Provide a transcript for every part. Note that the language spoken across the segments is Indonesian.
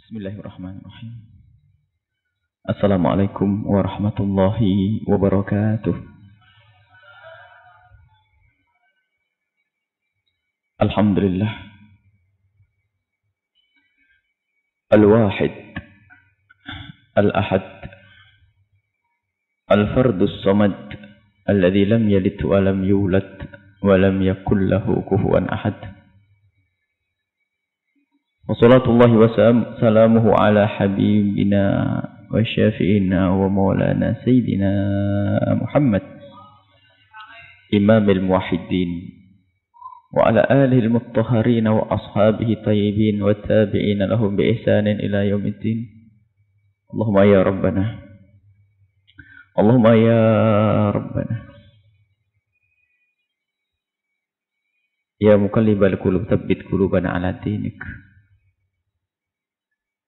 Bismillahirrahmanirrahim. Assalamualaikum warahmatullahi wabarakatuh. Alhamdulillah. Al-Wahid, Al-Ahad, Al-Fardus Samad, alladhi lam yalid wa lam yulad wa lam yakul lahu kufuwan ahad. Wassalatullahi wassalamuhu ala habibina wa syafi'ina wa maulana sayyidina Muhammad imamil muwahhidin wa ala alihi al-mutahharin wa ashabihi tayyibin wa tabi'ina lahum bi ihsanin ila yaumiddin. Allahumma ya rabbana, Allahumma ya rabbana, ya muqallibal qulub tsabbit qulubana ala dinik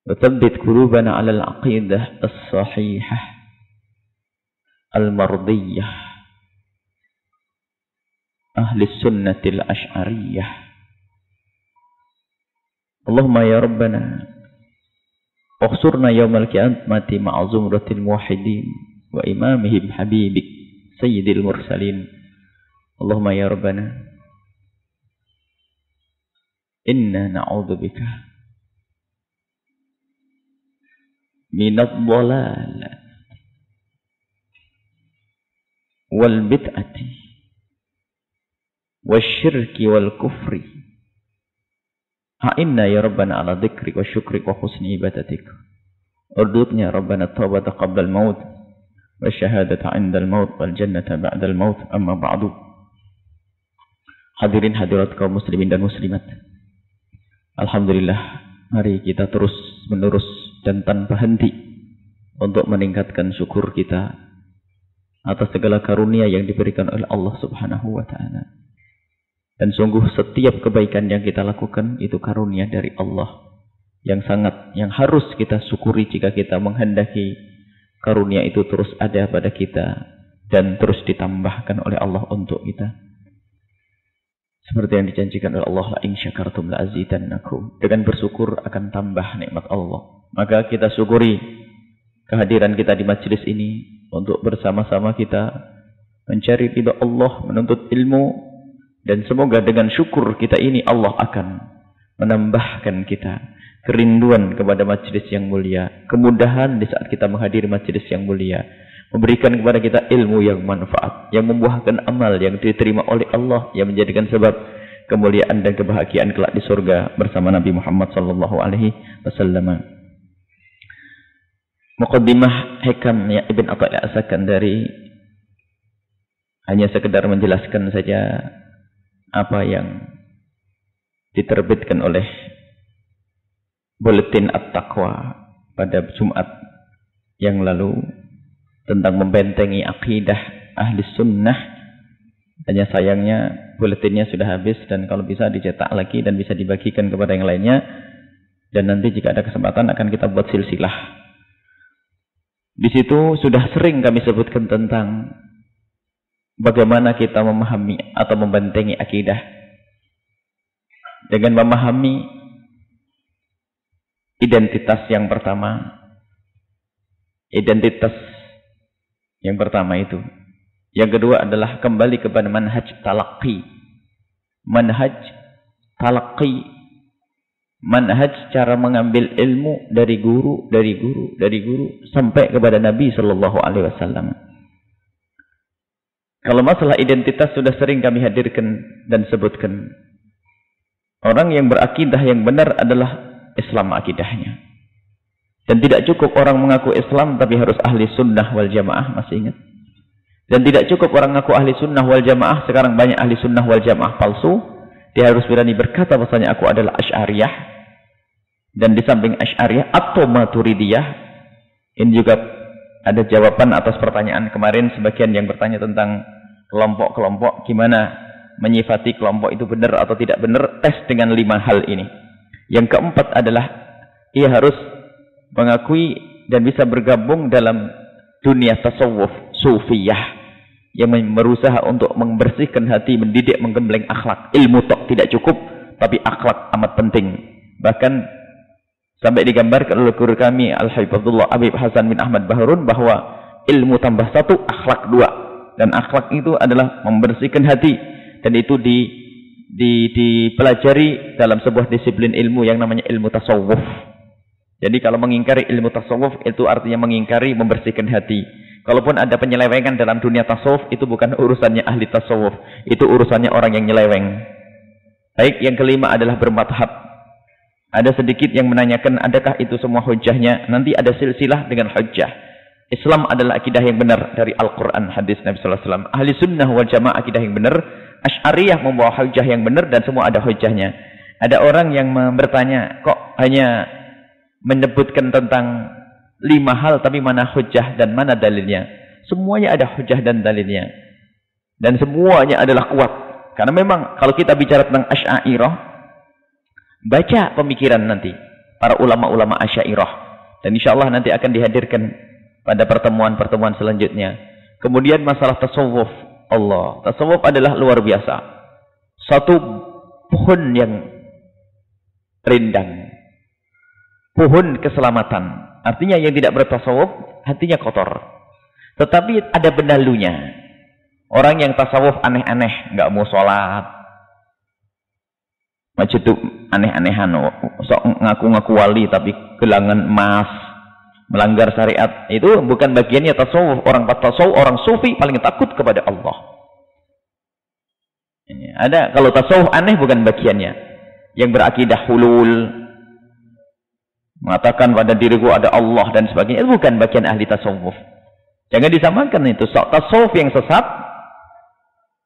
وثبت قلوبنا على العقيدة الصحيحة المرضية أهل السنة الأشعرية. اللهم يا ربنا اخسرنا يوم القيامة مع زمرة الموحدين وإمامهم حبيبك سيد المرسلين. اللهم يا ربنا إنا نعوذ بك من الضلال والبدعة والشرك والكفر. أعنا يا ربنا على ذكرك وشكرك وحسن عبادتك. ارزقنا يا ربنا التوبة قبل الموت والشهادة عند الموت والجنة بعد الموت. أما بعد. Hadirin hadirat kaum muslimin dan muslimat, alhamdulillah, mari kita terus menerus dan tanpa henti untuk meningkatkan syukur kita atas segala karunia yang diberikan oleh Allah Subhanahu wa ta'ala. Dan sungguh setiap kebaikan yang kita lakukan itu karunia dari Allah yang harus kita syukuri jika kita menghendaki karunia itu terus ada pada kita dan terus ditambahkan oleh Allah untuk kita. Seperti yang dijanjikan oleh Allah, la in syakartum la azidannakum. Dengan bersyukur akan tambah nikmat Allah. Maka kita syukuri kehadiran kita di majelis ini untuk bersama-sama kita mencari ridha Allah, menuntut ilmu, dan semoga dengan syukur kita ini Allah akan menambahkan kita kerinduan kepada majelis yang mulia, kemudahan di saat kita menghadiri majelis yang mulia, memberikan kepada kita ilmu yang manfaat, yang membuahkan amal yang diterima oleh Allah, yang menjadikan sebab kemuliaan dan kebahagiaan kelak di surga bersama Nabi Muhammad sallallahu alaihi wasallam. Muqaddimah hikam ya Ibn Athaillah As-Sakandari hanya sekedar menjelaskan saja apa yang diterbitkan oleh Buletin At-Taqwa pada Jumat yang lalu tentang membentengi akidah ahli sunnah. Hanya sayangnya buletinnya sudah habis, dan kalau bisa dicetak lagi dan bisa dibagikan kepada yang lainnya, dan nanti jika ada kesempatan akan kita buat silsilah. Di situ sudah sering kami sebutkan tentang bagaimana kita memahami atau membentengi akidah dengan memahami identitas yang pertama. Identitas yang pertama itu. Yang kedua adalah kembali kepada manhaj talaqi. Manhaj talaqi. Manhaj cara mengambil ilmu dari guru sampai kepada Nabi sallallahu alaihi wasallam. Kalau masalah identitas sudah sering kami hadirkan dan sebutkan. Orang yang berakidah yang benar adalah Islam akidahnya. Dan tidak cukup orang mengaku Islam tapi harus ahli sunnah wal jamaah, masih ingat? Dan tidak cukup orang mengaku ahli sunnah wal jamaah, sekarang banyak ahli sunnah wal jamaah palsu. Dia harus berani berkata bahwasanya aku adalah Asy'ariyah. Dan di samping Asy'ariyah atau Maturidiyah. Ini juga ada jawaban atas pertanyaan kemarin sebagian yang bertanya tentang kelompok-kelompok, gimana menyifati kelompok itu benar atau tidak benar. Tes dengan 5 hal ini. Yang keempat adalah ia harus mengakui dan bisa bergabung dalam dunia tasawuf sufiyah yang berusaha untuk membersihkan hati, mendidik, menggembleng akhlak. Ilmu tok tidak cukup, tapi akhlak amat penting. Bahkan Sampai digambarkan oleh guru kami Al-Habib Abdullah Habib Hasan bin Ahmad Baharun bahwa ilmu tambah 1, akhlak 2. Dan akhlak itu adalah membersihkan hati. Dan itu dipelajari dalam sebuah disiplin ilmu yang namanya ilmu tasawuf. Jadi kalau mengingkari ilmu tasawuf itu artinya mengingkari membersihkan hati. Kalaupun ada penyelewengan dalam dunia tasawuf, itu bukan urusannya ahli tasawuf. Itu urusannya orang yang nyeleweng. Baik, yang kelima adalah bermadhab. Ada sedikit yang menanyakan, adakah itu semua hujjahnya? Nanti ada silsilah dengan hujjah. Islam adalah akidah yang benar dari Al-Quran, hadis Nabi Sallallahu Alaihi Wasallam. Ahli sunnah wal jamaah akidah yang benar. Asy'ariyah membawa hujjah yang benar dan semua ada hujjahnya. Ada orang yang bertanya, kok hanya menyebutkan tentang 5 hal, tapi mana hujjah dan mana dalilnya? Semuanya ada hujjah dan dalilnya. Dan semuanya adalah kuat. Karena memang kalau kita bicara tentang Asy'ariyah, baca pemikiran nanti para ulama-ulama Asy'ariyah, dan insyaallah nanti akan dihadirkan pada pertemuan-pertemuan selanjutnya. Kemudian masalah tasawuf. Allah, tasawuf adalah luar biasa. Satu pohon yang rindang, pohon keselamatan. Artinya yang tidak bertasawuf hatinya kotor. Tetapi ada benalunya. Orang yang tasawuf aneh-aneh, nggak mau sholat, macam itu aneh-anehan, sok ngaku-ngaku wali tapi gelangan emas, melanggar syariat, itu bukan bagiannya tasawuf. Orang tasawuf, orang sufi paling takut kepada Allah. Ini ada, kalau tasawuf aneh bukan bagiannya. Yang berakidah hulul, mengatakan pada diriku ada Allah dan sebagainya, itu bukan bagian ahli tasawuf. Jangan disamakan itu. Tasawuf yang sesat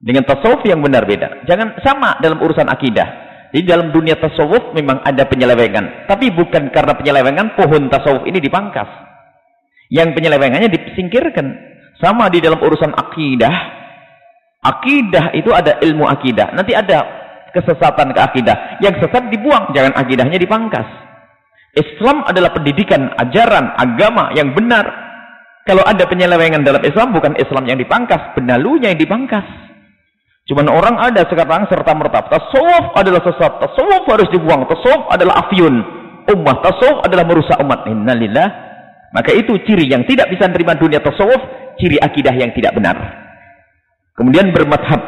dengan tasawuf yang benar beda. Jangan sama dalam urusan akidah. Di dalam dunia tasawuf memang ada penyelewengan, tapi bukan karena penyelewengan pohon tasawuf ini dipangkas. Yang penyelewengannya disingkirkan. Sama di dalam urusan akidah. Akidah itu ada ilmu akidah. Nanti ada kesesatan ke akidah. Yang sesat dibuang, jangan akidahnya dipangkas. Islam adalah pendidikan, ajaran, agama yang benar. Kalau ada penyelewengan dalam Islam, bukan Islam yang dipangkas, benalunya yang dipangkas. Cuman orang ada sekarang serta-merta tasawuf adalah sesat, tasawuf harus dibuang, tasawuf adalah afyun ummah, tasawuf adalah merusak umat. Innalillah. Maka itu ciri yang tidak bisa menerima dunia tasawuf, ciri akidah yang tidak benar. Kemudian bermadhab.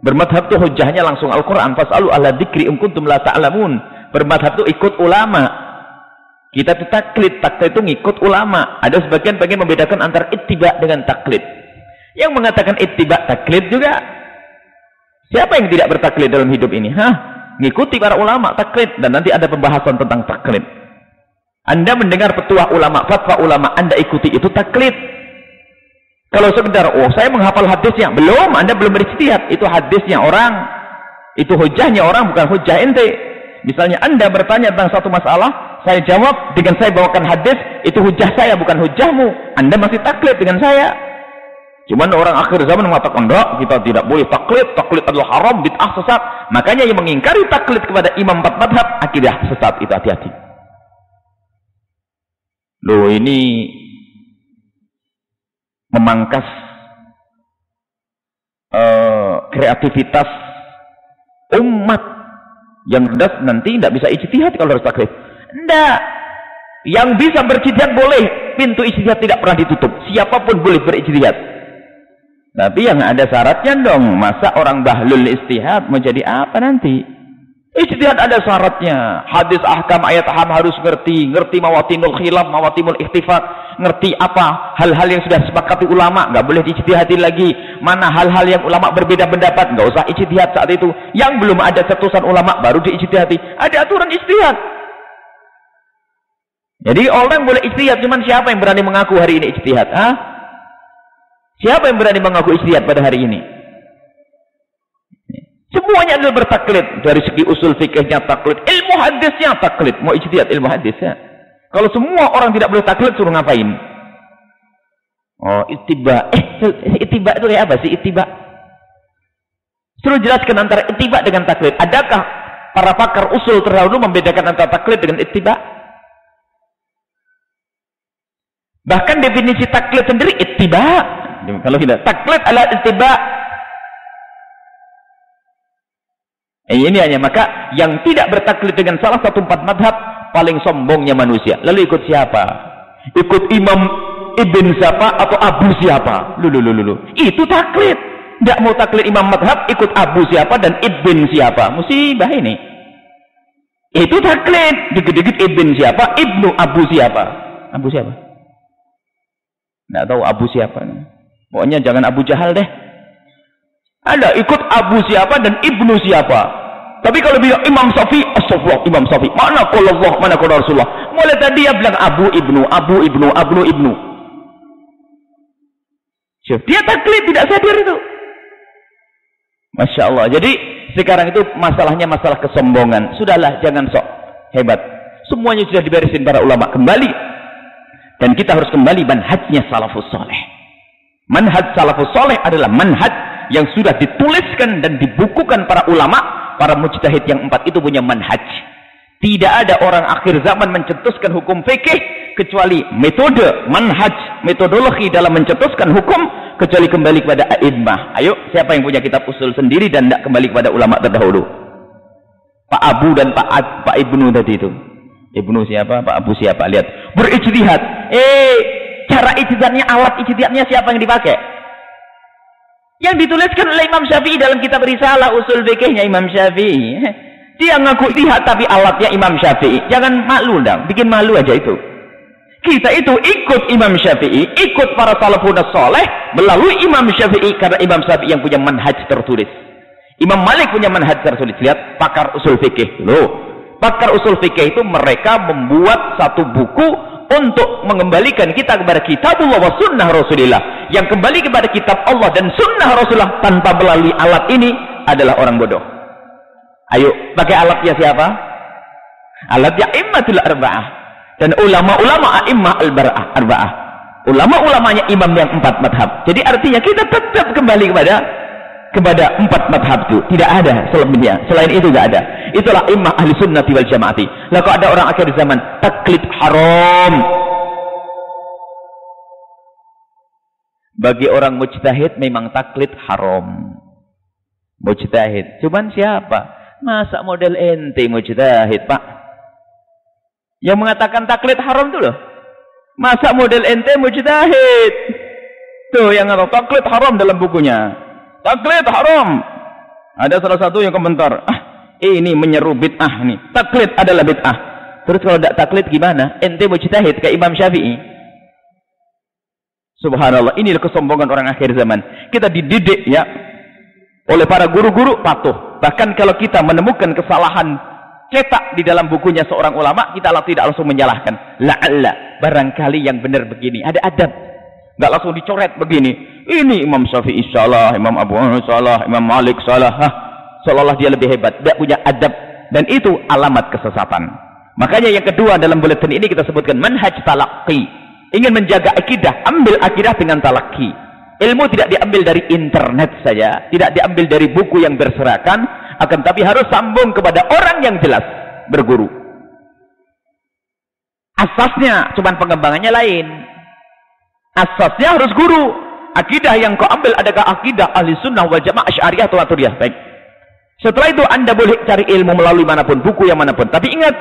Bermadhab itu hujahnya langsung Al-Quran. Fas'alu ala dzikri in kuntum la ta'lamun. Bermadhab itu ikut ulama. Kita itu taklid, taklid itu ngikut ulama. Ada sebagian-bagian membedakan antara ittiba dengan taklid. Yang mengatakan ittiba taklid juga. Siapa yang tidak bertaklid dalam hidup ini? Ngikuti para ulama, taklid. Dan nanti ada pembahasan tentang taklid. Anda mendengar petuah ulama, fatwa ulama, Anda ikuti, itu taklid. Kalau sekedar, saya menghafal hadisnya, belum, Anda belum berijtihad. Itu hadisnya orang, itu hujahnya orang, bukan hujah ente. Misalnya Anda bertanya tentang satu masalah, saya jawab dengan saya bawakan hadis, itu hujah saya, bukan hujahmu. Anda masih taklid dengan saya. Cuman orang akhir zaman mengatakan, enggak, kita tidak boleh taklid, taklid adalah haram, bid'ah, sesat. Makanya yang mengingkari taklid kepada imam 4 madhab, akidah sesat, itu hati-hati. Loh, ini memangkas kreativitas umat yang nanti tidak bisa ijtihad kalau harus taklid. Enggak. Yang bisa berijtihad boleh, pintu ijtihad tidak pernah ditutup. Siapapun boleh berijtihad. Tapi yang ada syaratnya dong. Masa orang bahlul istihad mau jadi apa nanti? Ijtihad ada syaratnya. Hadis ahkam ayat aham harus ngerti. Ngerti mawatinul khilaf, mawatinul ikhtifat. Ngerti apa hal-hal yang sudah sepakati ulama. Nggak boleh diijtihadin lagi. Mana hal-hal yang ulama berbeda pendapat. Nggak usah ijtihad saat itu. Yang belum ada cetusan ulama baru diijtihadi. Ada aturan ijtihad. Jadi orang boleh ijtihad. Cuman siapa yang berani mengaku hari ini ijtihad? Siapa yang berani mengaku ijtihad pada hari ini? Semuanya adalah bertaklid. Dari segi usul fikihnya taklid, ilmu hadisnya taklid. Mau ijtihad ilmu hadisnya. Kalau semua orang tidak boleh taklid, suruh ngapain? Oh, ittiba. Ittiba itu kayak apa sih ittiba? Suruh jelaskan antara ittiba dengan taklid. Adakah para pakar usul terdahulu membedakan antara taklid dengan ittiba? Bahkan definisi taklid sendiri ittiba. Kalau tidak, taklid adalah ittiba. Ini hanya maka yang tidak bertaklid dengan salah satu 4 madhab paling sombongnya manusia. Lalu ikut siapa? Ikut Imam Ibn siapa atau Abu siapa? Lulu. Itu taklid. Tidak mau taklid imam madhab, ikut Abu siapa dan Ibn siapa. Musibah ini. Itu taklid. Dikit-dikit Ibn siapa, Ibnu Abu siapa. Abu siapa? Tidak tahu Abu siapa. Pokoknya jangan Abu Jahal deh. Ada ikut Abu siapa dan Ibnu siapa. Tapi kalau bilang Imam Syafi'i, astagfirullah, Imam Syafi'i, mana qala Allah, mana qala Rasulullah. Mulai tadi dia bilang Abu Ibnu. Dia taklid, tidak sadar itu. Masya Allah. Jadi sekarang itu masalahnya masalah kesombongan. Sudahlah, jangan sok hebat. Semuanya sudah diberesin para ulama kembali. Dan kita harus kembali manhajnya salafus saleh. Manhaj salafus saleh adalah manhaj yang sudah dituliskan dan dibukukan para ulama. Para mujtahid yang 4 itu punya manhaj. Tidak ada orang akhir zaman mencetuskan hukum fikih kecuali metode, manhaj, metodologi dalam mencetuskan hukum kecuali kembali kepada a'immah. Ayo, siapa yang punya kitab usul sendiri dan tidak kembali kepada ulama terdahulu? Pak Abu dan Pak Ibnu tadi itu. Ibnu siapa? Pak Abu siapa? Lihat. Berijtihad. Cara ijtihadnya, alat ijtihadnya siapa yang dipakai? Yang dituliskan oleh Imam Syafi'i dalam kitab Risalah usul fikihnya Imam Syafi'i. Dia ngaku ijtihad tapi alatnya Imam Syafi'i. Jangan malu dong, bikin malu aja itu. Kita itu ikut Imam Syafi'i, ikut para salafun saleh melalui Imam Syafi'i karena Imam Syafi'i yang punya manhaj tertulis. Imam Malik punya manhaj tertulis. Lihat pakar usul fikih. Loh, pakar usul fikih itu mereka membuat satu buku untuk mengembalikan kita kepada kitabullah wa sunnah Rasulullah. Yang kembali kepada kitab Allah dan sunnah Rasulullah tanpa melalui alat ini adalah orang bodoh. Ayo, pakai alatnya siapa? Alatnya immatul arba'ah. Dan ulama-ulama a'immah al-arba'ah. Ulama-ulamanya imam yang 4 madhab. Jadi artinya kita tetap kembali kepada 4 madhab itu. Tidak ada selebihnya. Selain itu tidak ada. Itulah imam ahli sunnati wal jamaati. Lalu ada orang akhir zaman taklid haram. Bagi orang mujtahid memang taklid haram. Mujtahid. Cuman siapa? Masa model ente mujtahid, Pak? Yang mengatakan taklid haram itu loh. Masa model ente mujtahid? Tuh yang ngatakan taklid haram dalam bukunya. Taklid haram. Ada salah satu yang komentar, ini menyeru bid'ah nih. Taklid adalah bid'ah. Terus kalau tidak taklid gimana? Ente mujtahid kayak Imam Syafi'i. Subhanallah, inilah kesombongan orang akhir zaman. Kita dididik ya oleh para guru-guru patuh. Bahkan kalau kita menemukan kesalahan cetak di dalam bukunya seorang ulama, kita tidak langsung menyalahkan. La'alla, barangkali yang benar begini. Ada adab. Nggak langsung dicoret begini. Ini Imam Syafi'i salah, Imam Abu Hanifah salah, Imam Malik salah. Seolah-olah dia lebih hebat. Tidak punya adab. Dan itu alamat kesesatan. Makanya yang kedua dalam buletin ini kita sebutkan manhaj talaqqi. Ingin menjaga akidah, ambil akidah dengan talaqi. Ilmu tidak diambil dari internet saja, tidak diambil dari buku yang berserakan, akan tapi harus sambung kepada orang yang jelas, berguru. Asasnya, cuman pengembangannya lain. Asasnya harus guru. Akidah yang kau ambil adakah akidah ahli sunnah wal jamaah asy'ariyah atau maturiyah? Baik. Setelah itu Anda boleh cari ilmu melalui manapun, buku yang manapun. Tapi ingat,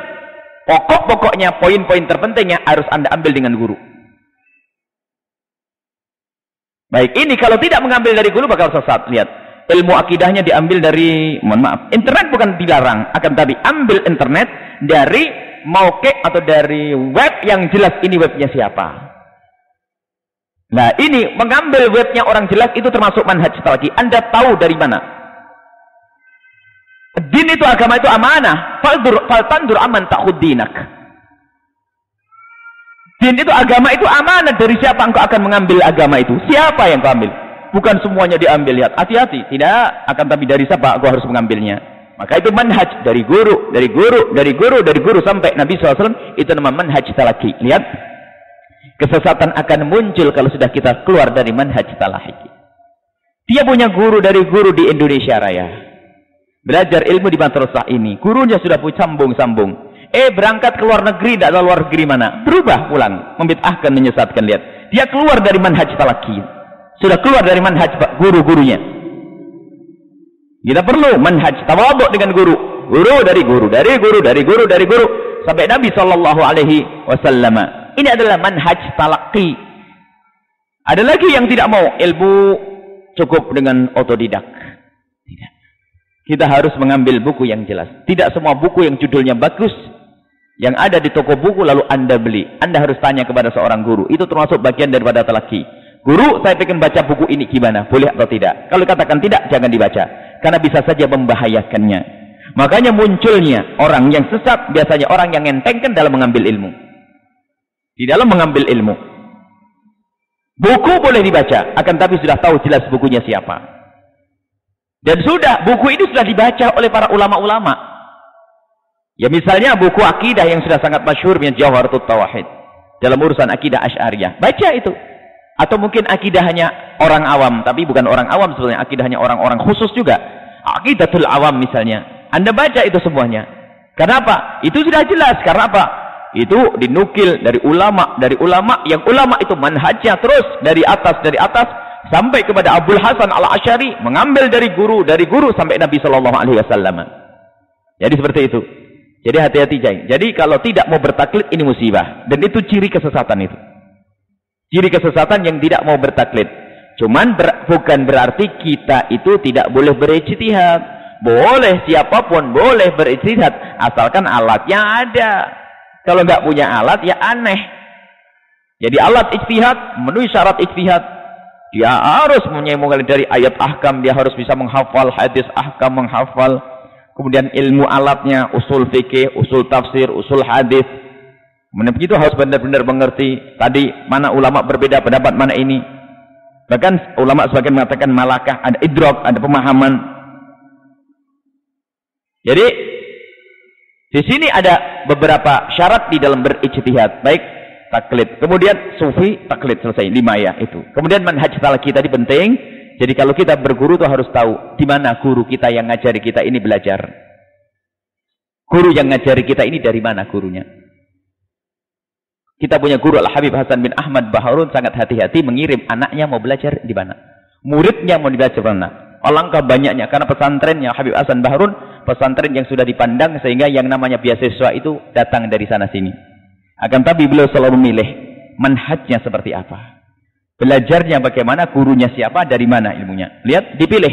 pokok-pokoknya, poin-poin terpentingnya harus Anda ambil dengan guru. Baik, ini kalau tidak mengambil dari guru bakal sesat. Lihat, ilmu akidahnya diambil dari, mohon maaf, internet bukan dilarang, akan tapi ambil internet dari mauqi' atau dari web yang jelas ini webnya siapa. Nah, ini mengambil webnya orang jelas itu termasuk manhaj talaqi. Anda tahu dari mana? Din itu, agama itu amanah. Faltandur aman ta'khud dinak. Din itu, agama itu amanah. Dari siapa engkau akan mengambil agama itu? Siapa yang kau ambil? Bukan semuanya diambil. Lihat, hati-hati. Tidak, akan tapi dari siapa engkau harus mengambilnya. Maka itu manhaj dari guru, dari guru, dari guru, dari guru sampai Nabi SAW. Itu nama manhaj talaqi. Lihat, kesesatan akan muncul kalau sudah kita keluar dari manhaj talaqi. Dia punya guru dari guru di Indonesia Raya. Belajar ilmu di madrasah ini. Gurunya sudah sambung-sambung. Berangkat ke luar negeri, tidak tahu luar negeri mana. Berubah pulang, membid'ahkan, menyesatkan. Lihat, dia keluar dari manhaj talaqi. Sudah keluar dari manhaj guru-gurunya. Kita perlu manhaj tawadhu dengan guru. Guru dari guru, dari guru, dari guru, dari guru sampai Nabi sallallahu alaihi wasallam. Ini adalah manhaj talaqi. Ada lagi yang tidak mau ilmu cukup dengan otodidak. Tidak. Kita harus mengambil buku yang jelas. Tidak semua buku yang judulnya bagus yang ada di toko buku lalu Anda beli. Anda harus tanya kepada seorang guru. Itu termasuk bagian daripada talaqi. Guru, saya ingin baca buku ini gimana? Boleh atau tidak? Kalau katakan tidak, jangan dibaca. Karena bisa saja membahayakannya. Makanya munculnya orang yang sesat, biasanya orang yang entengkan dalam mengambil ilmu. Di dalam mengambil ilmu. Buku boleh dibaca, akan tapi sudah tahu jelas bukunya siapa. Dan sudah, buku ini sudah dibaca oleh para ulama-ulama. Ya misalnya buku akidah yang sudah sangat masyhur, Jawharatul Tauhid. Dalam urusan akidah Asy'ariyah. Baca itu. Atau mungkin akidah hanya orang awam, tapi bukan orang awam sebenarnya, akidah hanya orang-orang khusus juga. Aqidatul Awam misalnya. Anda baca itu semuanya. Kenapa? Itu sudah jelas. Karena apa? Itu dinukil dari ulama yang ulama itu manhajnya terus dari atas sampai kepada Abdul Hasan Al-Asy'ari, mengambil dari guru sampai Nabi sallallahu alaihi wasallam. Jadi seperti itu. Jadi hati-hati, Jai. Jadi kalau tidak mau bertaklid ini musibah, dan itu ciri kesesatan itu. Ciri kesesatan yang tidak mau bertaklid. Cuman bukan berarti kita itu tidak boleh berijtihad. Boleh, siapapun boleh berijtihad asalkan alatnya ada. Kalau nggak punya alat ya aneh. Jadi alat ijtihad memenuhi syarat ijtihad. Dia harus menyambungkan dari ayat ahkam, dia harus bisa menghafal hadis ahkam, menghafal. Kemudian ilmu alatnya, usul fikih, usul tafsir, usul hadis. Kemudian begitu harus benar-benar mengerti tadi mana ulama berbeda pendapat mana ini. Bahkan ulama sebagian mengatakan malakah, ada idrak, ada pemahaman. Jadi di sini ada beberapa syarat di dalam berijtihad. Baik taklid, kemudian sufi taklid, selesai 5 ya itu. Kemudian manhaj talaqi tadi penting. Jadi kalau kita berguru tuh harus tahu di mana guru kita yang ngajari kita ini belajar. Guru yang ngajari kita ini dari mana gurunya? Kita punya guru Al-Habib Hasan bin Ahmad Baharun sangat hati-hati mengirim anaknya mau belajar di mana. Muridnya mau belajar di mana. Alangkah banyaknya karena pesantrennya Habib Hasan Baharun pesantren yang sudah dipandang sehingga yang namanya beasiswa itu datang dari sana sini. Akan tapi beliau selalu memilih manhajnya seperti apa. Belajarnya bagaimana, gurunya siapa, dari mana ilmunya. Lihat, dipilih.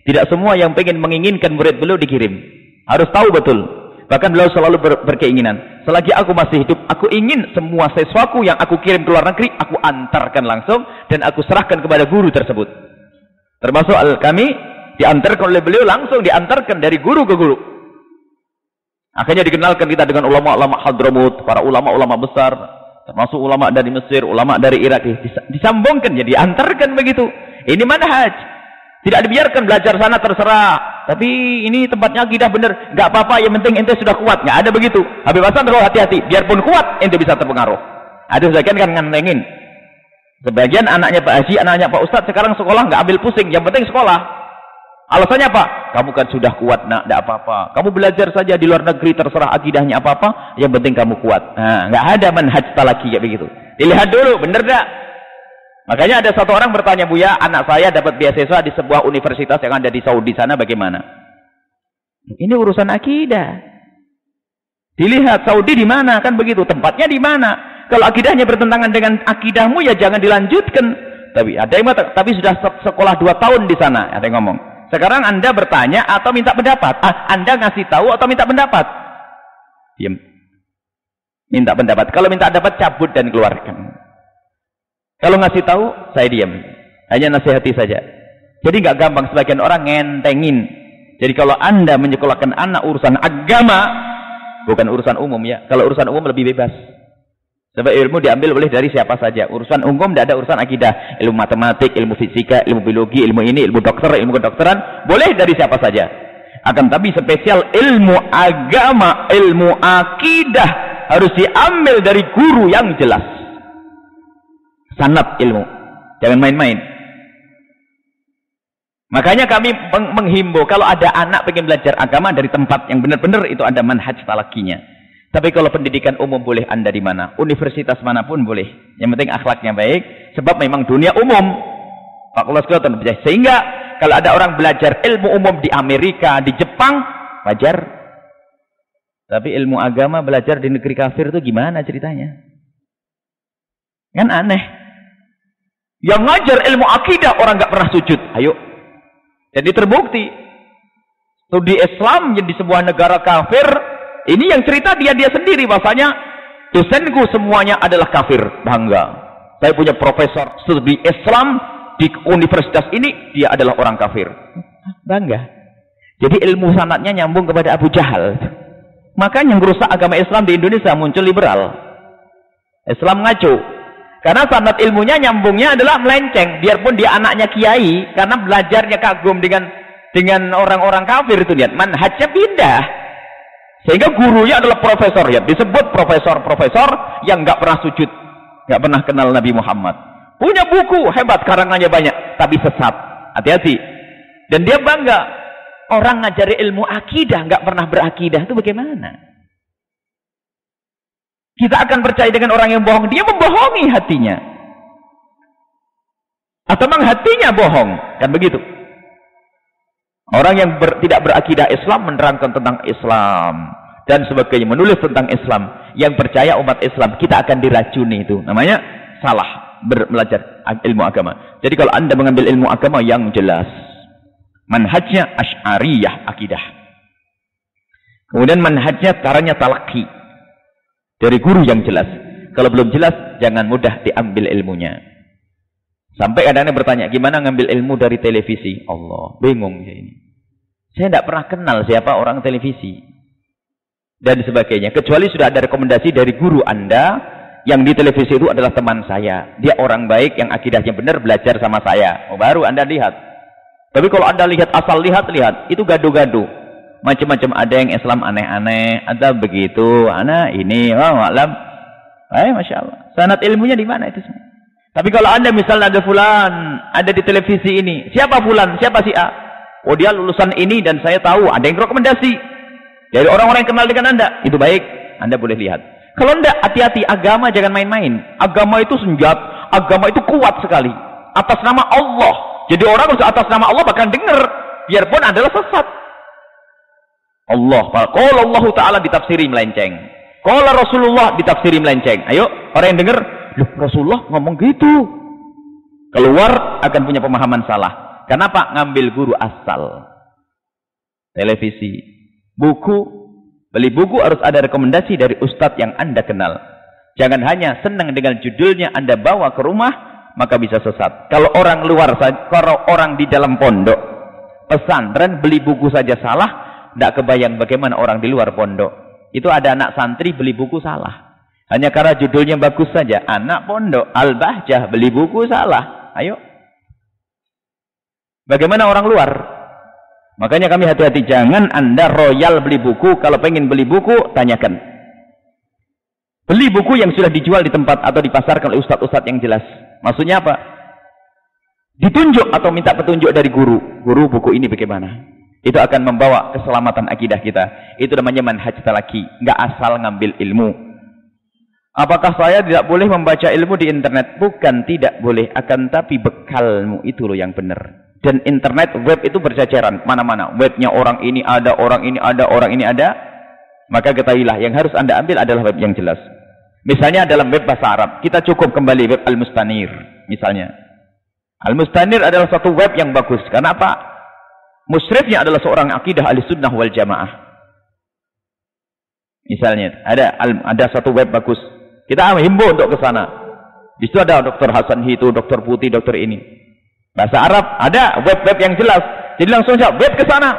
Tidak semua yang menginginkan murid beliau dikirim. Harus tahu betul. Bahkan beliau selalu berkeinginan. Selagi aku masih hidup, aku ingin semua sesuatu yang aku kirim ke luar negeri, aku antarkan langsung dan aku serahkan kepada guru tersebut. Termasuk kami diantarkan oleh beliau langsung diantarkan dari guru ke guru. Akhirnya dikenalkan kita dengan ulama-ulama Hadramut, para ulama-ulama besar, termasuk ulama dari Mesir, ulama dari Irak, disambungkan, jadi diantarkan begitu. Ini manhaj. Tidak dibiarkan belajar sana terserah. Tapi ini tempatnya akidah benar, nggak apa-apa, yang penting ente sudah kuat. Nggak ada begitu. Habib Hasan terlalu hati-hati, biarpun kuat ente bisa terpengaruh. Ada sebagian kan ngantengin. Sebagian anaknya Pak Haji, anaknya Pak Ustadz sekarang sekolah nggak ambil pusing, yang penting sekolah. Alasannya apa? Kamu kan sudah kuat, nak, nggak apa-apa. Kamu belajar saja di luar negeri, terserah akidahnya apa-apa, yang penting kamu kuat. Nah, nggak ada manhaj talaqi kayak begitu. Dilihat dulu, bener nggak? Makanya ada satu orang bertanya, Buya, anak saya dapat beasiswa di sebuah universitas yang ada di Saudi sana, bagaimana? Ini urusan akidah. Dilihat Saudi di mana, kan begitu, tempatnya di mana. Kalau akidahnya bertentangan dengan akidahmu, ya jangan dilanjutkan. Tapi ada yang mengatakan, tapi sudah sekolah 2 tahun di sana, ada yang ngomong. Sekarang Anda bertanya atau minta pendapat? Anda ngasih tahu atau minta pendapat? Diam. Minta pendapat. Kalau minta pendapat, cabut dan keluarkan. Kalau ngasih tahu, saya diam. Hanya nasihati saja. Jadi nggak gampang, sebagian orang ngentengin. Jadi kalau Anda menyekolahkan anak urusan agama, bukan urusan umum ya. Kalau urusan umum lebih bebas. Sebab ilmu diambil boleh dari siapa saja. Urusan umum tidak ada urusan akidah. Ilmu matematik, ilmu fisika, ilmu biologi, ilmu ini, ilmu dokter, ilmu kedokteran. Boleh dari siapa saja. Akan tapi spesial ilmu agama, ilmu akidah harus diambil dari guru yang jelas. Sanad ilmu. Jangan main-main. Makanya kami menghimbau kalau ada anak pengen belajar agama dari tempat yang benar-benar itu ada manhaj talaqinya. Tapi kalau pendidikan umum boleh Anda di mana? Universitas manapun boleh. Yang penting akhlaknya baik. Sebab memang dunia umum. Fakultas Kedokteran. Sehingga kalau ada orang belajar ilmu umum di Amerika, di Jepang, wajar. Tapi ilmu agama belajar di negeri kafir itu gimana ceritanya? Kan aneh. Yang ngajar ilmu akidah orang nggak pernah sujud. Ayo. Jadi terbukti. Studi Islam yang di sebuah negara kafir, ini yang cerita dia sendiri bahasanya dosenku semuanya adalah kafir. Bangga. Saya punya profesor studi Islam di universitas ini, dia adalah orang kafir. Bangga. Jadi ilmu sanadnya nyambung kepada Abu Jahal. Makanya yang merusak agama Islam di Indonesia muncul liberal. Islam ngaco. Karena sanad ilmunya nyambungnya adalah melenceng. Biarpun dia anaknya kiai, karena belajarnya kagum dengan orang-orang kafir itu, lihat manhajnya pindah. Sehingga gurunya adalah profesor, ya disebut profesor-profesor yang nggak pernah sujud, nggak pernah kenal Nabi Muhammad. Punya buku hebat, karangannya banyak, tapi sesat. Hati-hati. Dan dia bangga. Orang ngajari ilmu akidah nggak pernah berakidah itu bagaimana? Kita akan percaya dengan orang yang bohong, dia membohongi hatinya. Atau memang hatinya bohong, kan begitu. Orang yang tidak berakidah Islam menerangkan tentang Islam dan sebagainya, menulis tentang Islam. Yang percaya umat Islam, kita akan diracuni itu. Namanya salah belajar ilmu agama. Jadi kalau Anda mengambil ilmu agama yang jelas, manhajnya Asy'ariyah akidah. Kemudian manhajnya caranya talaqi dari guru yang jelas. Kalau belum jelas, jangan mudah diambil ilmunya. Sampai kadang-kadang bertanya, gimana ngambil ilmu dari televisi? Allah, bingung saya ini. Saya tidak pernah kenal siapa orang televisi. Dan sebagainya. Kecuali sudah ada rekomendasi dari guru Anda, yang di televisi itu adalah teman saya. Dia orang baik, yang akidahnya benar, belajar sama saya. Oh, baru Anda lihat. Tapi kalau Anda lihat, asal lihat, itu gaduh-gaduh. Macam-macam, ada yang Islam aneh-aneh, ada begitu, ana ini, maklum. Masya Allah. Sanad ilmunya di mana itu semua? Tapi kalau Anda misalnya ada fulan, ada di televisi ini, siapa fulan, siapa si A? Oh, dia lulusan ini dan saya tahu, ada yang rekomendasi dari orang-orang yang kenal dengan Anda, itu baik, Anda boleh lihat. Kalau enggak, hati-hati, agama jangan main-main. Agama itu senjata, agama itu kuat sekali. Atas nama Allah. Jadi orang harus atas nama Allah bahkan dengar, biarpun adalah sesat. Kalau Allah Ta'ala ditafsiri melenceng. Kalau Rasulullah ditafsiri melenceng. Ayo, orang yang dengar, loh, Rasulullah ngomong gitu. Keluar akan punya pemahaman salah. Kenapa? Ngambil guru asal. Televisi, buku, beli buku harus ada rekomendasi dari ustadz yang Anda kenal. Jangan hanya senang dengan judulnya Anda bawa ke rumah, maka bisa sesat. Kalau orang luar saja, kalau orang di dalam pondok, pesantren, beli buku saja salah, tidak kebayang bagaimana orang di luar pondok. Itu ada anak santri beli buku salah. Hanya karena judulnya bagus saja. Anak pondok, Al-Bahjah, beli buku salah. Ayo. Bagaimana orang luar? Makanya kami hati-hati. Jangan Anda royal beli buku. Kalau pengen beli buku, tanyakan. Beli buku yang sudah dijual di tempat atau dipasarkan oleh ustadz-ustadz yang jelas. Maksudnya apa? Ditunjuk atau minta petunjuk dari guru. Guru, buku ini bagaimana? Itu akan membawa keselamatan akidah kita. Itu namanya manhaj talaqi. Nggak asal ngambil ilmu. Apakah saya tidak boleh membaca ilmu di internet? Bukan tidak boleh. Akan tapi bekalmu itu loh yang benar. Dan internet, web itu berjajaran. Mana-mana. Webnya orang ini ada, orang ini ada, orang ini ada. Maka ketahuilah, yang harus Anda ambil adalah web yang jelas. Misalnya dalam web bahasa Arab. Kita cukup kembali web Al-Mustanir. Misalnya. Al-Mustanir adalah satu web yang bagus. Karena apa? Musyrifnya adalah seorang akidah Ahlussunnah wal Jamaah. Misalnya, ada satu web bagus. Kita himbau untuk ke sana. Di situ ada Dr. Hasan Hitu, Dr. Putih, Dr. ini. Bahasa Arab ada web-web yang jelas. Jadi langsung saja web ke sana.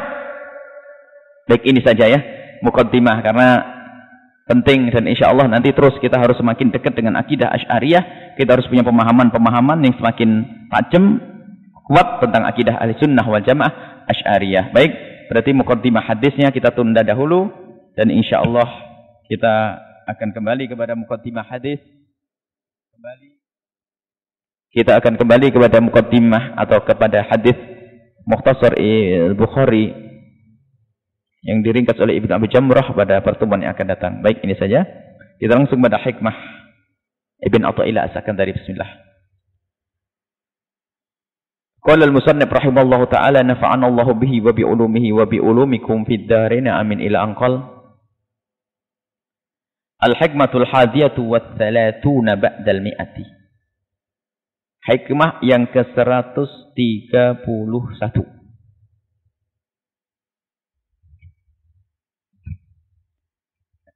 Baik, ini saja ya muqaddimah karena penting dan insya Allah nanti terus kita harus semakin dekat dengan akidah Asy'ariyah. Kita harus punya pemahaman-pemahaman yang semakin tajam, kuat tentang akidah Ahlussunnah wal Jamaah Asy'ariyah. Baik, berarti muqaddimah hadisnya kita tunda dahulu dan insya Allah kita akan kembali kepada muqaddimah hadis. Kita akan kembali kepada muqaddimah atau kepada hadis Mukhtasar Al-Bukhari yang diringkas oleh Ibnu Abi Jamrah pada pertemuan yang akan datang. Baik, ini saja. Kita langsung pada hikmah Ibn Athaillah As-Sakandari. Bismillah. Qala al-musannif rahimallahu ta'ala nafa'ana Allahu bihi wa bi ulumihi wa bi ulumikum fid dharain amin ila anqal. Al-hikmatul hadiyatu wa thalathuna ba'dal mi'ati. Hikmah yang ke-131.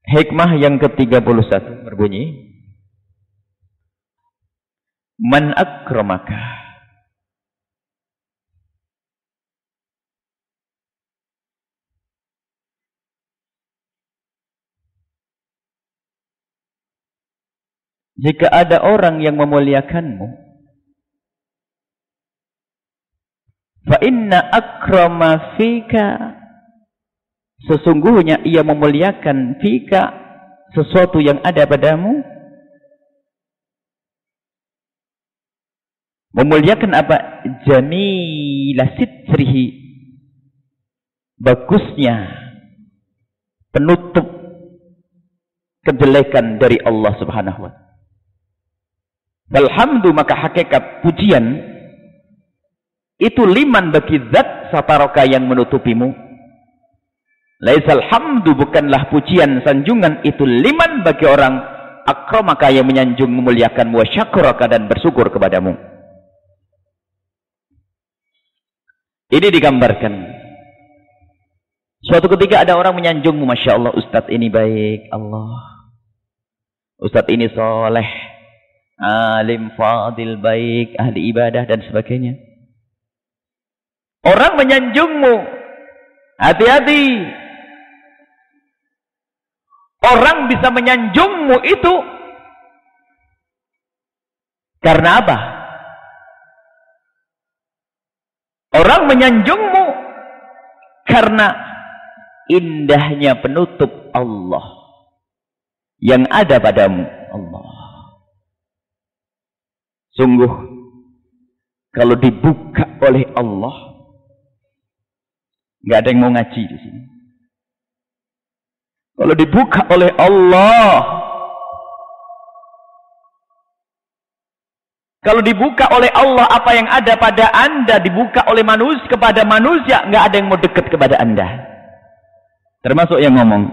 Hikmah yang ke-31 berbunyi, man akramaka. Jika ada orang yang memuliakanmu, fa inna akrama fika, sesungguhnya ia memuliakan fika, sesuatu yang ada padamu. Memuliakan apa? Jamila sitrihi, bagusnya penutup kejelekan dari Allah Subhanahu wa ta'ala. Alhamdu, maka hakikat pujian itu liman bagi zat sataraka yang menutupimu. Laisal hamdu, bukanlah pujian sanjungan itu liman bagi orang akramaka yang menyanjung memuliakanmu, wa syakuraka dan bersyukur kepadamu. Ini digambarkan. Suatu ketika ada orang menyanjungmu, Masya Allah, Ustadz ini baik, Allah. Ustadz ini soleh, alim, fadil, baik, ahli ibadah, dan sebagainya. Orang menyanjungmu, hati-hati. Orang bisa menyanjungmu itu karena apa? Orang menyanjungmu karena indahnya penutup Allah yang ada padamu. Allah. Sungguh, kalau dibuka oleh Allah, nggak ada yang mau ngaji di sini. Kalau dibuka oleh Allah, kalau dibuka oleh Allah apa yang ada pada Anda dibuka oleh manusia kepada manusia, nggak ada yang mau dekat kepada Anda. Termasuk yang ngomong.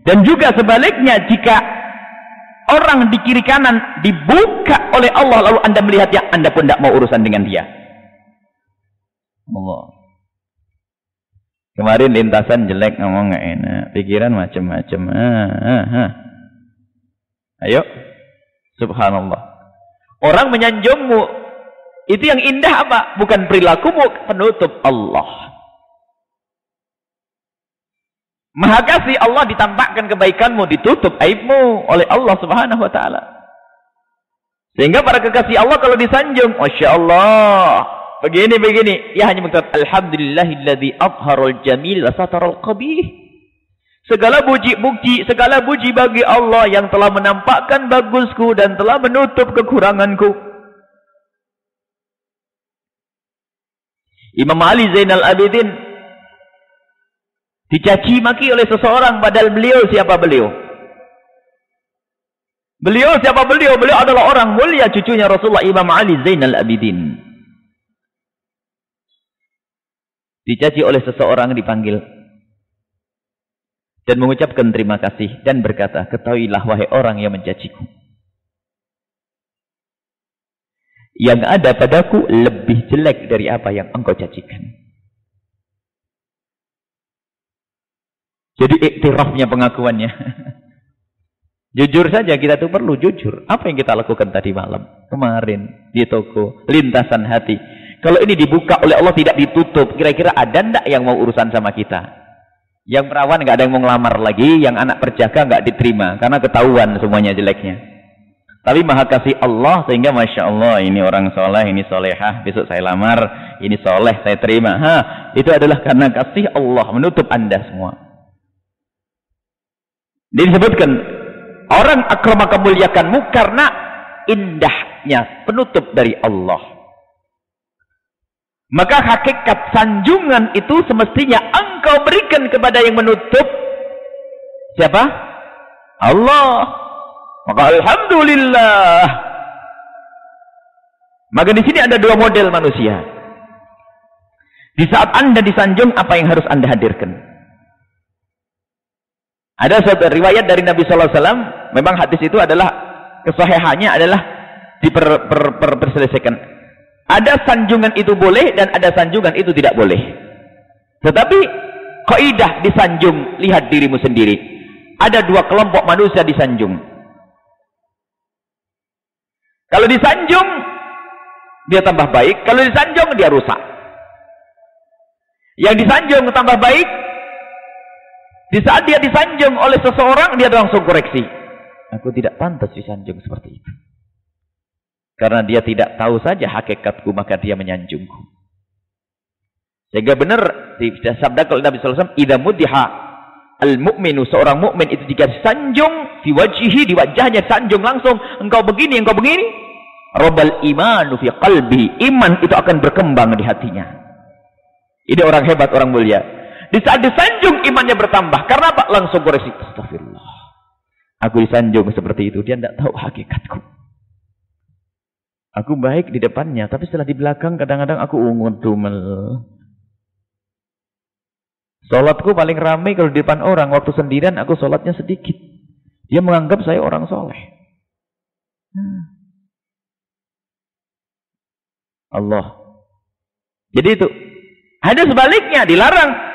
Dan juga sebaliknya, jika orang di kiri kanan dibuka oleh Allah lalu Anda melihatnya, Anda pun tidak mau urusan dengan dia. Allah. Kemarin lintasan jelek, ngomong nggak enak, pikiran macam-macam. Ayo, subhanallah. Orang menyanjungmu, itu yang indah apa? Bukan perilakumu, penutup Allah. Maha kasih Allah ditampakkan kebaikanmu, ditutup aibmu oleh Allah Subhanahu wa ta'ala. Sehingga para kekasih Allah kalau disanjung, Masya Allah, begini, ya hanya mengatakan alhamdulillahilladzi azharul jamil wa satarul qabih. Segala puji bagi Allah yang telah menampakkan bagusku dan telah menutup kekuranganku. Imam Ali Zainal Abidin dicaci maki oleh seseorang, padahal beliau siapa beliau? Beliau siapa beliau? Beliau adalah orang mulia, cucunya Rasulullah, Imam Ali Zainal Abidin. Dicaci oleh seseorang, dipanggil dan mengucapkan terima kasih dan berkata, ketahuilah wahai orang yang mencaciku, yang ada padaku lebih jelek dari apa yang engkau cacikan. Jadi iktirafnya, pengakuannya. Jujur saja, kita tuh perlu jujur. Apa yang kita lakukan tadi malam, kemarin, di toko, lintasan hati. Kalau ini dibuka oleh Allah, tidak ditutup, kira-kira ada ndak yang mau urusan sama kita? Yang perawan nggak ada yang mau ngelamar lagi, yang anak perjaka nggak diterima, karena ketahuan semuanya jeleknya. Tapi maha kasih Allah, sehingga Masya Allah, ini orang soleh, ini solehah, besok saya lamar, ini soleh, saya terima. Itu adalah karena kasih Allah, menutup Anda semua. Disebutkan orang akramaka muliakanmu karena indahnya penutup dari Allah. Maka hakikat sanjungan itu semestinya engkau berikan kepada yang menutup siapa? Allah. Maka alhamdulillah. Maka di sini ada dua model manusia. Di saat Anda disanjung, apa yang harus Anda hadirkan? Ada suatu riwayat dari Nabi sallallahu alaihi wasallam, memang hadis itu adalah kesahihannya adalah diperselesaikan. Ada sanjungan itu boleh dan ada sanjungan itu tidak boleh. Tetapi kaidah disanjung, lihat dirimu sendiri. Ada dua kelompok manusia disanjung. Kalau disanjung, dia tambah baik. Kalau disanjung, dia rusak. Yang disanjung tambah baik, di saat dia disanjung oleh seseorang, dia langsung koreksi. Aku tidak pantas disanjung seperti itu. Karena dia tidak tahu saja hakikatku, maka dia menyanjungku. Sehingga benar, sabda kalau Nabi SAW, idza mudiha al-mu'minu, seorang mukmin itu jika disanjung, fi wajhihi, di wajahnya disanjung langsung, engkau begini, robal imanu fi qalbi, iman itu akan berkembang di hatinya. Ini orang hebat, orang mulia. Di saat disanjung imannya bertambah. Karena apa? Langsung koreksi. Astagfirullah. Aku disanjung seperti itu. Dia tidak tahu hakikatku. Aku baik di depannya. Tapi setelah di belakang kadang-kadang aku dumel. Sholatku paling ramai kalau di depan orang. Waktu sendirian aku sholatnya sedikit. Dia menganggap saya orang soleh. Allah. Jadi itu. Ada sebaliknya. Dilarang.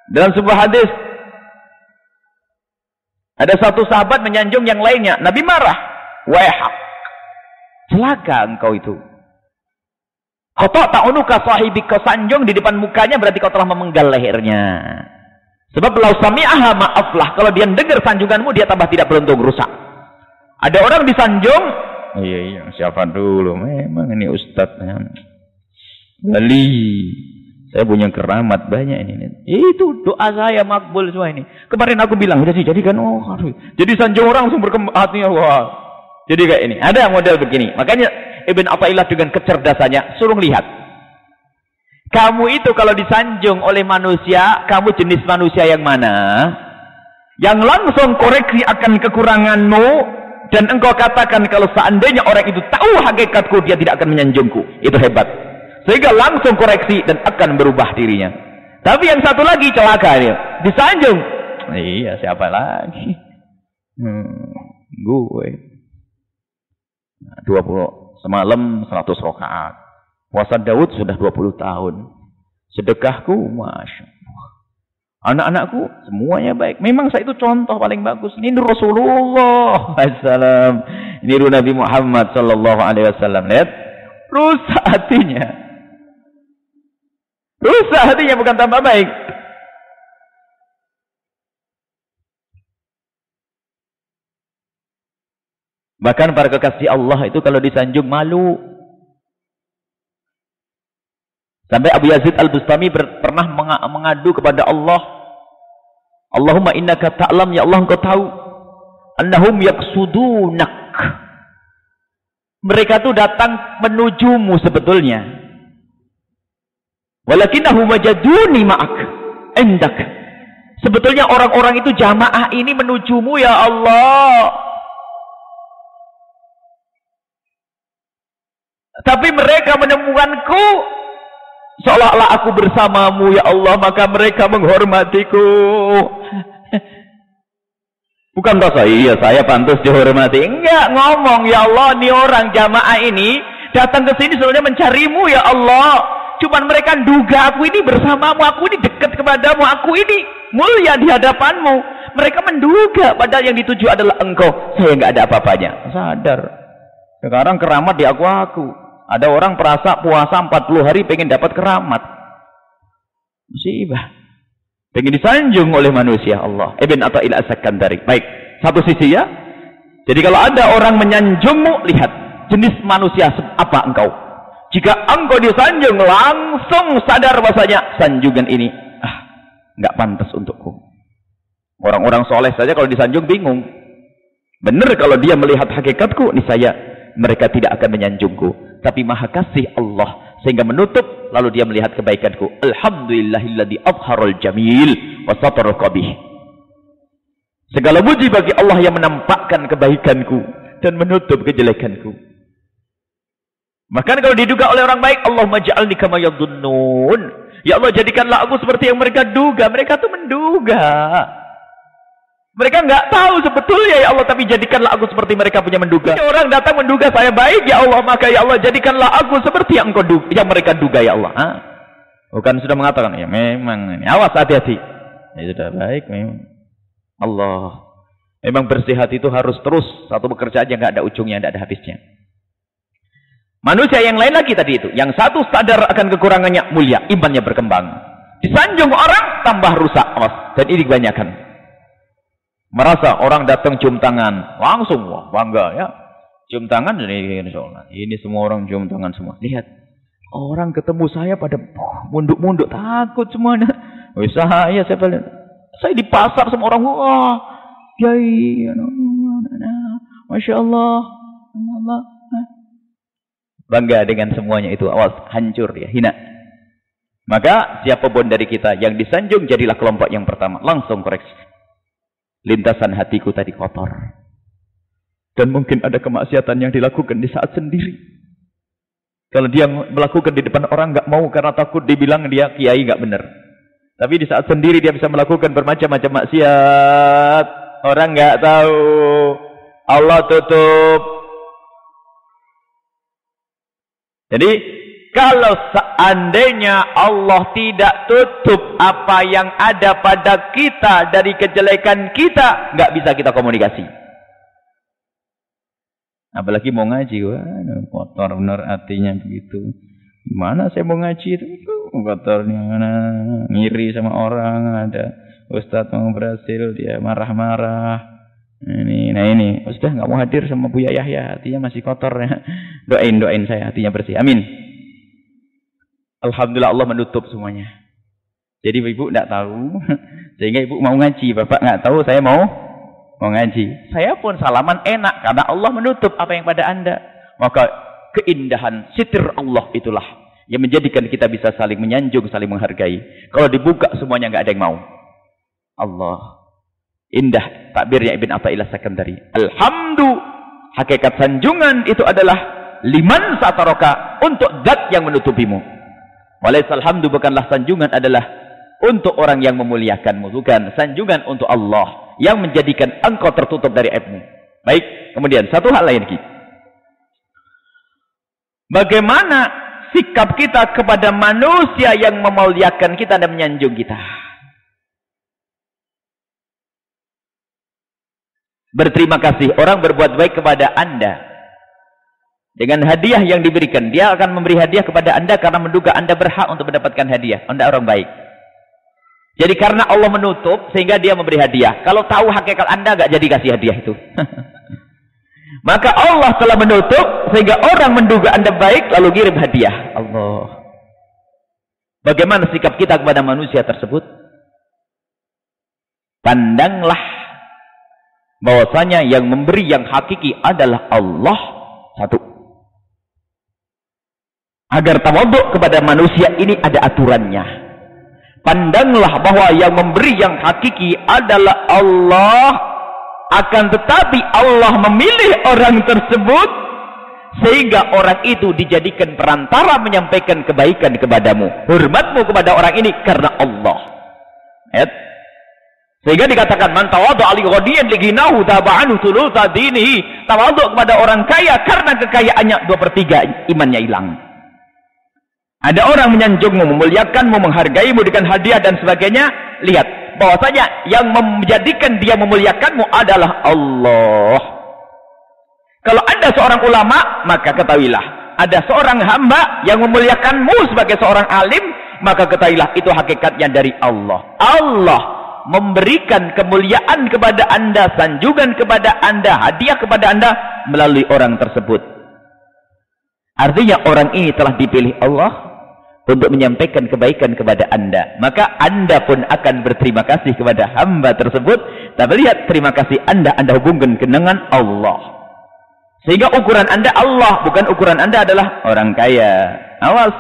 Dalam sebuah hadis, ada satu sahabat menyanjung yang lainnya. Nabi marah. Waihak, celaka engkau itu. Khotok ta'unuka sahibika, sanjung di depan mukanya berarti kau telah memenggal lehernya. Sebab lau sami'aha maaflah, kalau dia dengar sanjunganmu dia tambah tidak beruntung, rusak. Ada orang disanjung, iya siapa dulu, memang ini ustadznya Bali. Saya punya keramat banyak ini. Itu doa saya makbul semua ini. Kemarin aku bilang, udah dijadikan, jadi sanjung orang langsung berkembang hatinya. Wah. Jadi kayak ini. Ada model begini. Makanya Ibn Athaillah dengan kecerdasannya suruh lihat. Kamu itu kalau disanjung oleh manusia, kamu jenis manusia yang mana? Yang langsung koreksi akan kekuranganmu dan engkau katakan kalau seandainya orang itu tahu hakikatku, dia tidak akan menyanjungku. Itu hebat. Sehingga langsung koreksi dan akan berubah dirinya. Tapi yang satu lagi celaka dia. Disanjung. Iya, siapa lagi? Gue. 20 semalam 100 rakaat. Puasa Daud sudah 20 tahun. Sedekahku, Masya Allah. Anak-anakku semuanya baik. Memang saya itu contoh paling bagus. Ini Rasulullah SAW. Ini Nabi Muhammad sallallahu alaihi wasallam. Lihat, rusak hatinya. Rusak hatinya, bukan tambah baik. Bahkan para kekasih Allah itu kalau disanjung malu. Sampai Abu Yazid Al-Bustami pernah mengadu kepada Allah. Allahumma innaka ta'lam, ya Allah engkau tahu. Annahum yaksudunak. Mereka tuh datang menujumu sebetulnya. Walakinnahu wajaduni ma'ak endak. Sebetulnya orang-orang itu jamaah ini menujumu ya Allah. Tapi mereka menemukanku seolah-olah aku bersamamu ya Allah, maka mereka menghormatiku. Bukan rasa iya saya pantas dihormati. Enggak, ngomong ya Allah, ini orang jamaah ini datang ke sini sebenarnya mencarimu ya Allah. Cuman mereka duga aku ini bersamamu, aku ini dekat kepadamu, aku ini mulia di hadapanmu. Mereka menduga padahal yang dituju adalah engkau. Saya nggak ada apa-apanya. Sadar. Sekarang keramat di aku. Ada orang perasa puasa 40 hari pengen dapat keramat. Musibah. Pengen disanjung oleh manusia Allah. Ibn Athaillah As-Sakandari. Baik, satu sisi ya. Jadi kalau ada orang menyanjungmu, lihat jenis manusia apa engkau. Jika engkau disanjung, langsung sadar bahasanya sanjungan ini nggak pantas untukku. Orang-orang soleh saja kalau disanjung bingung. Benar kalau dia melihat hakikatku, niscaya mereka tidak akan menyanjungku. Tapi maha kasih Allah sehingga menutup, lalu dia melihat kebaikanku. Alhamdulillahilladzi azharul jamil wa satarul qabih. Segala puji bagi Allah yang menampakkan kebaikanku dan menutup kejelekanku. Bahkan kalau diduga oleh orang baik, Allahumma ja'alni kama yadhunnun. Ya Allah, jadikanlah aku seperti yang mereka duga. Mereka tuh menduga. Mereka nggak tahu sebetulnya ya Allah, tapi jadikanlah aku seperti mereka punya menduga. Orang datang menduga saya baik ya Allah, maka ya Allah jadikanlah aku seperti yang mereka duga ya Allah. Bukan sudah mengatakan ya memang ini. Awas hati-hati. Ya sudah baik memang. Allah. Memang bersih hati itu harus terus satu pekerjaan yang nggak ada ujungnya, nggak ada habisnya. Manusia yang lain lagi tadi itu, yang satu sadar akan kekurangannya, mulia, imannya berkembang. Disanjung orang tambah rusak, awas. Dan ini kebanyakan. Merasa orang datang cium tangan, langsung wah bangga ya. Cium tangan ini semua orang cium tangan semua. Lihat, orang ketemu saya pada munduk-munduk takut semuanya. Oh, saya di pasar semua orang wah, Kiai, Masya Allah, Allah. Bangga dengan semuanya itu, awas hancur ya, hina. Maka siapapun dari kita yang disanjung jadilah kelompok yang pertama, langsung koreksi. Lintasan hatiku tadi kotor. Dan mungkin ada kemaksiatan yang dilakukan di saat sendiri. Kalau dia melakukan di depan orang nggak mau karena takut dibilang dia kiai nggak benar. Tapi di saat sendiri dia bisa melakukan bermacam-macam maksiat. Orang nggak tahu. Allah tutup. Jadi kalau seandainya Allah tidak tutup apa yang ada pada kita dari kejelekan kita, nggak bisa kita komunikasi. Apalagi mau ngaji, wah, kotor benar hatinya begitu. Gimana saya mau ngaji itu? Kotornya mana? Ngiri sama orang, ada Ustadz mau berhasil, dia marah-marah. Ini, Ustadz nggak mau hadir sama Buya Yahya, hatinya masih kotor ya. Doain saya hatinya bersih. Amin. Alhamdulillah Allah menutup semuanya. Jadi ibu tidak tahu, sehingga ibu mau ngaji. Bapak nggak tahu, saya mau ngaji. Saya pun salaman enak karena Allah menutup apa yang pada anda. Maka keindahan sitir Allah itulah yang menjadikan kita bisa saling menyanjung, saling menghargai. Kalau dibuka semuanya nggak ada yang mau. Allah indah takbirnya Ibn Athaillah Sakandari. Alhamdulillah, hakikat sanjungan itu adalah liman sataroka, untuk zat yang menutupimu. Walaisal hamdu, bukanlah sanjungan adalah untuk orang yang memuliakanmu, bukan sanjungan untuk Allah yang menjadikan engkau tertutup dari aibmu. Baik, kemudian satu hal lain lagi. Bagaimana sikap kita kepada manusia yang memuliakan kita dan menyanjung kita? Berterima kasih. Orang berbuat baik kepada anda dengan hadiah yang diberikan, dia akan memberi hadiah kepada anda karena menduga anda berhak untuk mendapatkan hadiah. Anda orang baik. Jadi karena Allah menutup sehingga dia memberi hadiah. Kalau tahu hakikat anda nggak jadi kasih hadiah itu. Maka Allah telah menutup sehingga orang menduga anda baik lalu kirim hadiah. Allah. Bagaimana sikap kita kepada manusia tersebut? Pandanglah bahwasanya yang memberi yang hakiki adalah Allah. Satu. Agar tawaduk kepada manusia ini ada aturannya. Pandanglah bahwa yang memberi yang hakiki adalah Allah. Akan tetapi Allah memilih orang tersebut sehingga orang itu dijadikan perantara menyampaikan kebaikan kepadamu. Hormatmu kepada orang ini karena Allah. Sehingga dikatakan man tawaddu'a li ghaniyin li ghinahu taba'anhu thulutsa dinihi. Tawaduk kepada orang kaya karena kekayaannya 2/3 imannya hilang. Ada orang menyanjungmu, memuliakanmu, menghargaimu dengan hadiah dan sebagainya. Lihat bahwasanya yang menjadikan dia memuliakanmu adalah Allah. Kalau anda seorang ulama, maka ketahuilah ada seorang hamba yang memuliakanmu sebagai seorang alim, maka ketahuilah itu hakikatnya dari Allah. Allah memberikan kemuliaan kepada anda, sanjungan kepada anda, hadiah kepada anda melalui orang tersebut. Artinya orang ini telah dipilih Allah untuk menyampaikan kebaikan kepada anda. Maka anda pun akan berterima kasih kepada hamba tersebut. Tapi lihat terima kasih anda hubungkan dengan Allah. Sehingga ukuran anda Allah, bukan ukuran anda adalah orang kaya. Awas.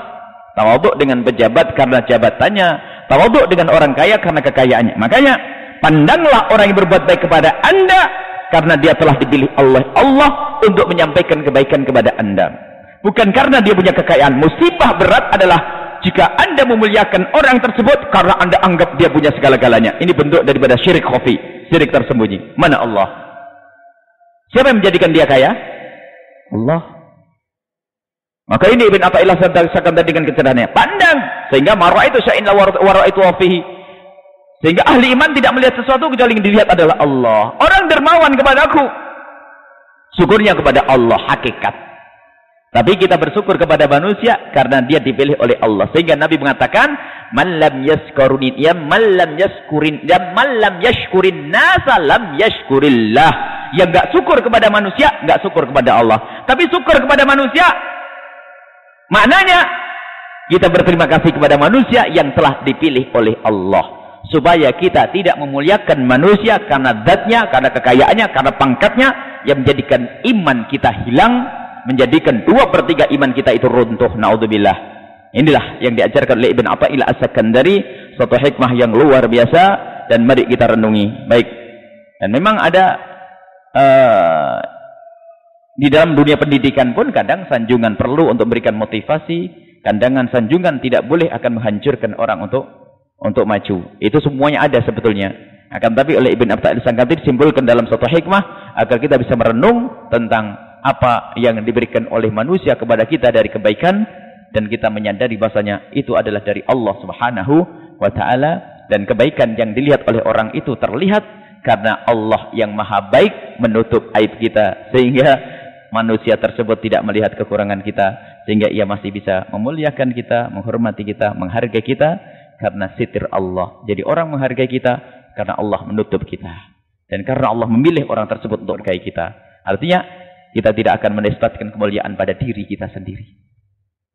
Tawaduk dengan pejabat karena jabatannya. Tawaduk dengan orang kaya karena kekayaannya. Makanya pandanglah orang yang berbuat baik kepada anda karena dia telah dipilih oleh Allah untuk menyampaikan kebaikan kepada anda. Bukan karena dia punya kekayaan. Musibah berat adalah jika Anda memuliakan orang tersebut karena Anda anggap dia punya segala-galanya. Ini bentuk daripada syirik khafi, syirik tersembunyi. Mana Allah? Siapa yang menjadikan dia kaya? Allah. Maka ini Ibn Athaillah sampaikan tadi dengan kecerdasannya. Pandang. Sehingga marwa itu sya'in la warwa itu wafihi. Sehingga ahli iman tidak melihat sesuatu kecuali yang dilihat adalah Allah. Orang dermawan kepadaku. Syukurnya kepada Allah, hakikat. Tapi kita bersyukur kepada manusia karena dia dipilih oleh Allah. Sehingga Nabi mengatakan, "Man lam yaskurin ya man lam yaskurin ya man lam yashkurin nasa lam yashkurillah." Yang enggak syukur kepada manusia, enggak syukur kepada Allah. Tapi syukur kepada manusia maknanya kita berterima kasih kepada manusia yang telah dipilih oleh Allah. Supaya kita tidak memuliakan manusia karena zatnya, karena kekayaannya, karena pangkatnya yang menjadikan iman kita hilang, menjadikan 2/3 iman kita itu runtuh. Naudzubillah. Inilah yang diajarkan oleh Ibn Athaillah As-Sakandari, suatu hikmah yang luar biasa, dan mari kita renungi. Baik. Dan memang ada di dalam dunia pendidikan pun kadang sanjungan perlu untuk memberikan motivasi. Kandangan sanjungan tidak boleh akan menghancurkan orang untuk maju. Itu semuanya ada sebetulnya. Akan tapi oleh Ibn Athaillah As-Sakandari disimpulkan dalam suatu hikmah agar kita bisa merenung tentang apa yang diberikan oleh manusia kepada kita dari kebaikan, dan kita menyadari bahasanya itu adalah dari Allah Subhanahu wa taala, dan kebaikan yang dilihat oleh orang itu terlihat karena Allah yang maha baik menutup aib kita, sehingga manusia tersebut tidak melihat kekurangan kita, sehingga ia masih bisa memuliakan kita, menghormati kita, menghargai kita karena sitir Allah. Jadi orang menghargai kita karena Allah menutup kita, dan karena Allah memilih orang tersebut untuk menghargai kita. Artinya kita tidak akan menisbatkan kemuliaan pada diri kita sendiri.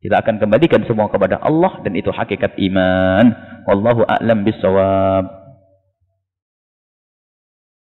Kita akan kembalikan semua kepada Allah, dan itu hakikat iman. Wallahu a'lam bishawab.